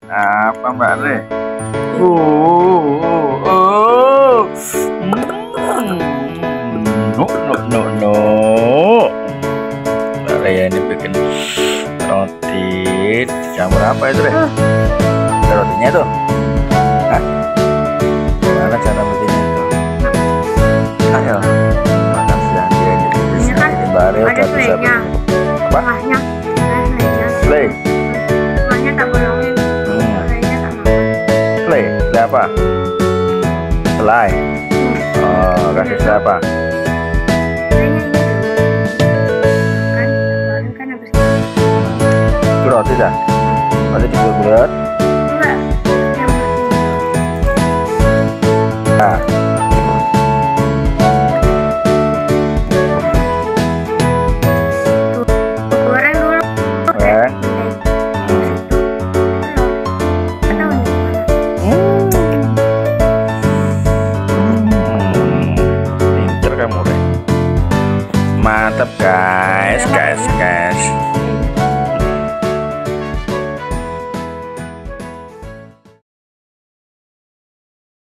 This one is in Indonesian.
Apa Mbak Le? Oh. No, no, no, no. Mbak Le ini bikin roti. Campur apa itu deh? Ada rotinya tuh. Hah? Gimana cara bikinnya itu? Ayo. Makan siang dia Ini kan Mbak Le ada selainya. Apa? Tengahnya ada selainya. Selai. Tengahnya tak bolongin. Selainya tak makan. Selai. Selai apa? Selai. Oh, kasih selai apa? Selainya ini dulu. Kan, tak bolongin kan habis itu. Itu roti dah. Roti dibuat-buat. Enggak. Yang Nah, goreng dulu. goreng. Pinter kamu deh. Mantap guys.